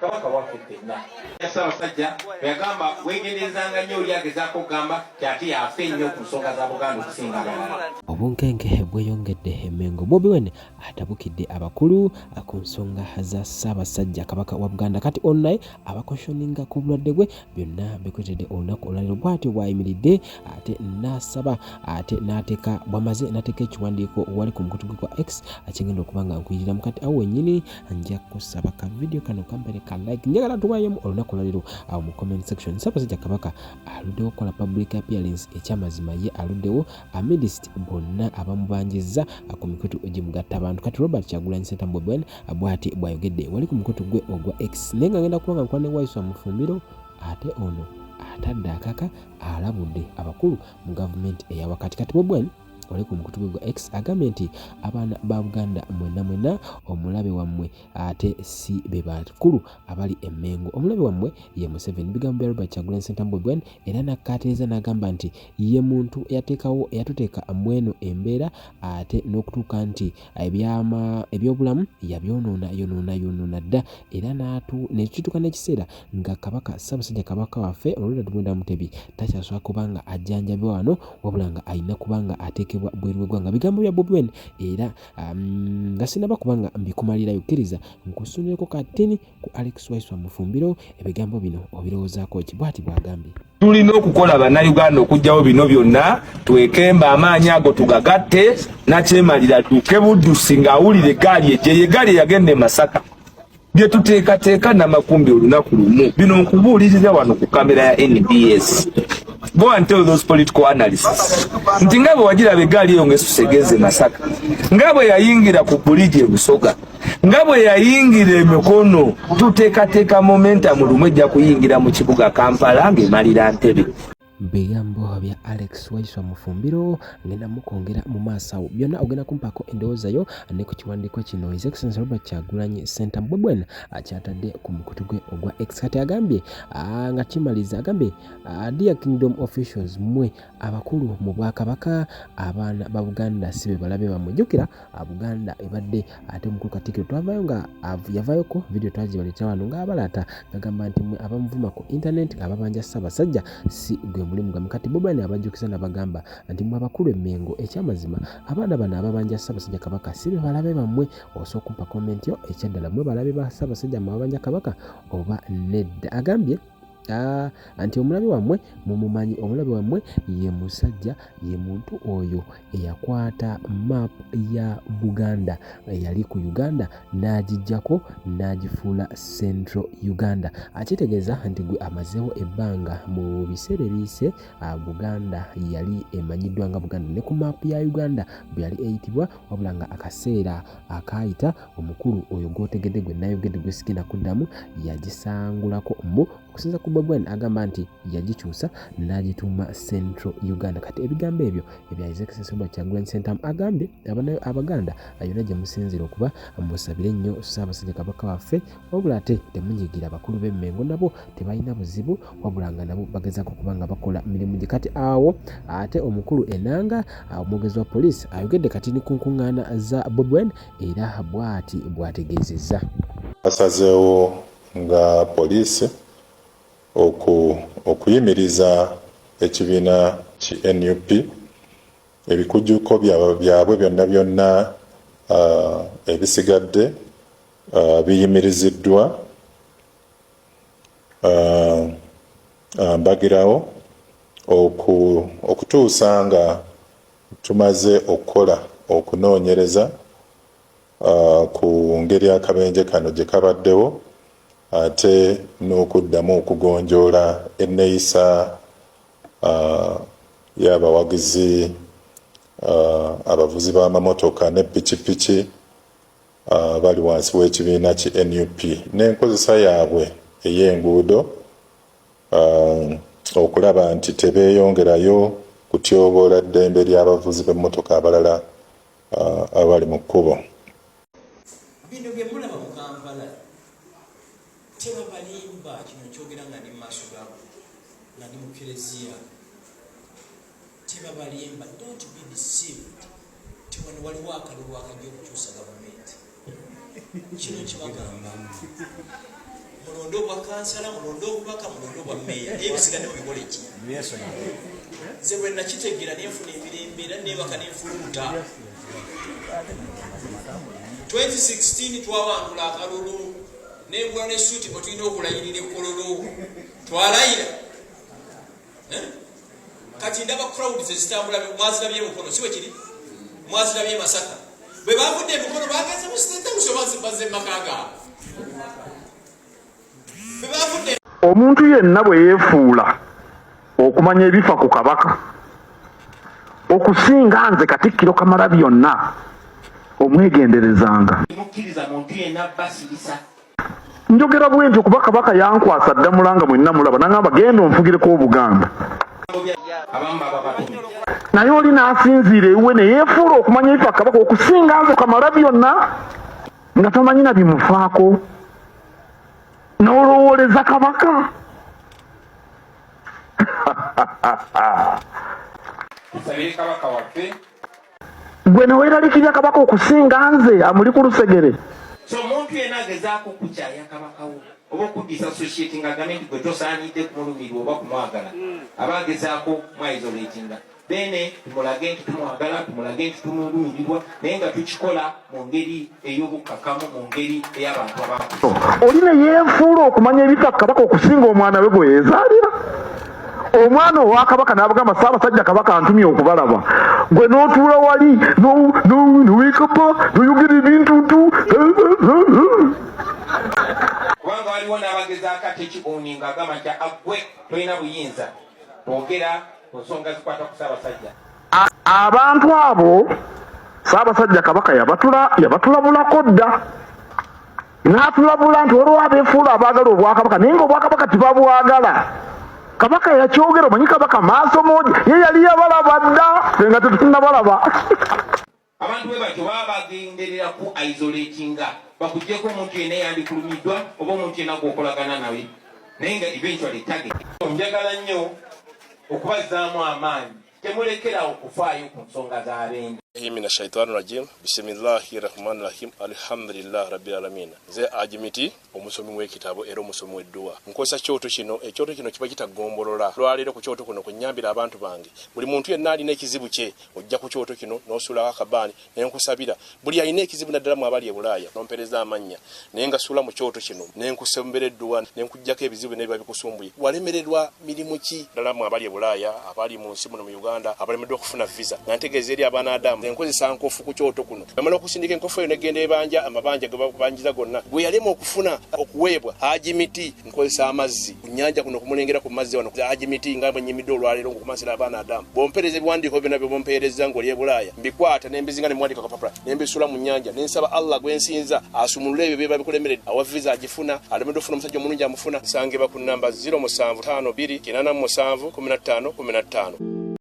kabaka waffe ffenna Ssaabasajja yagamba weegenderezanga nnyo oli agezaako okugamba kyati yafe ennyo ku nsonga za Buganda okusinga abalala. Obunkenke bweyongedde e Mengo. Bobi Wine atabukidde abakulu ku nsonga za Ssaabasajja Kabaka wa Buganda. Kati online abakoshoninga ku bulwadde bwe byonna bikwetedde olunaku olwaleero bw'atyo bw'ayimiridde ate n'asaba ate n'ateeka bw'amaze n'ateeka ekiwandiiko wali ku mukutu gwe kwa X akigenda okuba nga nkuyirira mu kati awo wennyini nja kusaba ka video kano kampere ka like njagala tuwayemu olunaku olwaleero awo mu comment section. Ssaabasajja Kabaka aluddewo okukola public appearance ekyamazima ye aluddewo amidst bonna abamubanjizza ku mikutu gimugatta abantu. Kati Robert Kyagulanyi Ssentamu Bobi Wine bw'ati bw'ayogedde wali ku mukutu gwe ogwa X naye nga ngenda kuba nga nkuba ne Waiswa Mufumbiro ate ono atadde akaka alabudde abakulu mu gavumenti eya wakati. Kati Bobi Wine wali ku mukutu gwe gwa X agambye nti abaana ba Buganda mwena omulabe wammwe ate si be bakulu abali e Mengo. Omulabe wammwe ye Museveni. Bigambo bya Robert Kyagulanyi Ssentamu Bobi Wine era nakkateeza n'agamba nti ye muntu eyatuteeka mweno embeera ate n'okutuuka nti ebyobulamu yabyonoona dda era nekituuka n'ekiseera nga Kabaka Ssaabasajja Kabaka waffe Olulira Mwenda Mutebi takyasobola kuba nga ajjanjabye wano wabula nga alina kuba nga ateekebwa bweru w'eggwanga. Bigambo bya Bobi Wine era nga sinaba kuba nga mbikumalirayo kkiriza nkusunireko katini ku Alex Waiswa Mufumbiro ebigambo bino obirowoozaako ki bw'ati bw'agambye. Tulina okukola bannayuganda okugyawo bino byonna twekemba amaanyi ago tugagatte nakyemalira tuuke Buddusi ng'awulira eggaali ejje eggaali eyagenda e Masaka bye tuteekateeka n'amakumbi olunaku lumu bino nkubuulirira wano ku kamera ya NBS. Go and tell those political analysts nti nga bwe wagiraba eggaali eyo ng'essusa egeze Masaka, nga bwe yayingira ku buliji e Busoga, nga bwe yayingira emikono tuteekateeka momentum lumu ejja kuyingira mu kibuga Kampala ng'emalira Ntebe. Bigambo bya Alex Waiswa Mufumbiro ngenda mukongera mu maaso awo byonna ogenda kumpaako endowooza yo ne ku kiwandiiko kino His Excellency Robert Kyagulanyi Ssentamu Bobi Wine akyatadde ku mukutu gwe ogwa X. Kati agambye nga kimaliza agambye Dear Kingdom officials mwe abakulu mu Bwakabaka abaana ba Buganda si be balabe bammwe. Jjukira Buganda ebadde ate mukulu Katikkiro twavaayo nga yavaayoko video twagibaleeta wano ng'abalaata gagamba nti mwe abamuvuma ku internet ng'ababanja Ssaabasajja si gwe mulimu gamu. Kati Bobi Wine abajjukiza n'abagamba nti mwe abakulu e Mengo ekyamazima abaana bano ababanja Ssaabasajja Kabaka si be balabe bammwe. Osobola okumpa comment yo ekyaddala mwe balabe ba Ssaabasajja mu babanja Kabaka oba nedda. Agambye anti omulabe wammwe mumumanyi, omulabe wammwe ye musajja ye muntu oyo eyakwata map ya Buganda yali ku Uganda n'agijjako n'agifuula Central Uganda. Akitegeeza nti gwe amazeewo ebbanga mu biseera ebiyise Buganda yali emanyiddwa nga Buganda ne ku map ya Uganda bwe yali eyitibwa wabula nga akaseera akaayita omukulu oyo gw'otegedde gwe nayogedde gwe sigenda kuddamu yagisangulako mbu okusinza ku Bobi Wine agamba nti yagikyusa n'agituuma Central Uganda. Kati ebigambo ebyo ebya His Excellency Robert Kyagulanyi Ssentamu agambye Abaganda yonna gye musinzira okuba musabire nnyo Ssaabasajja Kabaka waffe wabula ate temunyigira abakulu b'e Mengo nabo tebalina buzibu wabula nga nabo bagezaako okuba nga bakola mirimu gye. Kati awo ate omukulu Enanga omwogezi wa poliisi ayogedde kati ni ku nkuŋŋaana za Bobi Wine era bw'ati bw'ategeezezza. Basazeewo nga poliisi okuyimiriza ekibiina ki NUP ebikujjuko byabwe byonna ebisigadde biyimiriziddwa mbagirawo okutuusa nga tumaze okukola okunoonyereza ku ngeri akabenje kano gye kabaddewo ate n'okuddamu okugonjoola enneeyisa y'abawagizi abavuzi b'amamotoka ne pikipiki bali wansi w'ekibiina ki NUP n'enkozesa yaabwe ey'enguudo okulaba nti tebeeyongerayo kutyoboola ddembe ly'abavuzi b'emmotoka abalala abali mu kkubo. Bino bye mulaba mu Kampala tebabalimba kino kyogera nga ndi mu maaso gaabo nga ndi mu kereziya tebabalimba. Don't be deceived. Tiwano waliwo akalulu akajja okukyusa gavumenti kino kibagamba mulondo bwa kansala, mulondo obubaka, mulondo bwa meya. Ebisigadde mubikole ki? Nze bwe nakitegeera ne nfuna emirembe era neebaka ne nfuluuta. 2016 twawangula akalulu nengula ne suuti bwe tulina okulayirira ekkololo twalayira. Kati ndaba crowd zitambula mwazirabye mukono si bwe kiri? Mwazirabye Masaka. Bwe bavudde emikono bagenze mu state house bazze makaga. Bwe bavudde omuntu yenna bwe yeefuula okumanya ebifa ku kabaka okusinga nze Katikkiro Kamalabyonna omwegenderezanga. Mukkiriza muntu yenna basirisa. Njogera bwe ntyo kuba kabaka yankwasa Ddamulanga mwenna mulaba n'agamba genda onfugireko Obuganda. Naye oli n'asinziira ewe ne yeefuula okumanya ebifa kabaka okusinga nze Kamalabyonna nga tamanyi na bimufaako n'olowooleza kabaka. Tusabire kabaka waffe. Gwe ne weeralikirya kabaka okusinga nze amuli ku lusegere. So omuntu yenna agezaako okukyaya kabaka wo oba okuddisa associating agamente gwe tosaanidde kumulumirwa oba kumwagala aba agezaako mwaisolatinga bene tumulage nti tumwagala tumulage nti tumulumirirwa naye nga tukikola mu ngeri ey'obukkakkamu mu ngeri ey'abantu abantu. Oli ne yeefuula okumanya ebifa kabaka okusinga omwana we gwe yeezaalira. Omwana owa kabaka n'abagamba Ssaabasajja kabaka antumye okubalaba. Gwe n'otuula wali noweekapa noyogera ebintuntu. Kubanga waliwo n'abagezaako ate ekibuuni ng'agamba nti agwe tolina buyinza kwogera ku nsonga zikwata ku Ssaabasajja. Abantu abo Ssaabasajja kabaka yabatulabulako dda. N'atulabula nti olwo abeefuula abaagala obwakabaka naye ng'obwakabaka tibabwagala. Kabaka yakyogera omanyi kabaka maaso moja ye yali yabalaba dda nga tetunnabalaba. Abantu bwe batyo baba bagenderera ku isolatinga bakuggyeko omuntu yenna yandikulumiddwa oba omuntu yenna gwokolagana nawe naye nga eventually target. Njagala nnyo okubazzaamu amaanyi temulekerawo okufaayo ku nsonga z'abende. Mina shaitani rajim bisimillahi rahmani rahim alhamdulillah rabbil alamin. Nze Ajimiti omusomi w'ekitabo era omusomi w'edduwa nkozesa kyoto kino ekyoto kino kiba kitagombolola lwaleero ku kyoto kuno kunyambira abantu bange buli muntu yenna alina ekizibu kye ojja ku kyoto kino n'osuulako akabaani ne nkusabira buli alina ekizibu naddala mu abali e Bulaaya n'ompereza amannya naye nga suula mu kyoto kino ne nkusembera edduwa ne nkuggyako ebizibu n'ebiba bikusumbuye walemererwa mirimu ki ddala mu abali e Bulaaya abali mu nsi muno mu Uganda abalemeddwa okufuna visa nantegeeza eri abaana Adamu nkozesa nkofu ku kyoto kuno amala okusindika enkofu eyo negenda ebanja amabanja ge babanjiza gonna bwe yalema okufuna okuweebwa Ajimiti nkozesa amazzi ku nnyanja kuno kumulengera ku mazzi wano Ajimiti nga bwe nnyimidde olwaleero ng'okumasira abaana Adamu bompereza ebiwandiiko byonna bye bompereza ng'oli e Bulaaya mbikwata ne mbizinga ne muwandiika kapapula ne mbisula mu nnyanja ne nsaba Allah gwe nsinza asumulule ebyo bye babikulemeredde awa visa agifuna alemedde ofuna omusajja omulungi amufuna nsangibwa ku nnamba 07528771515.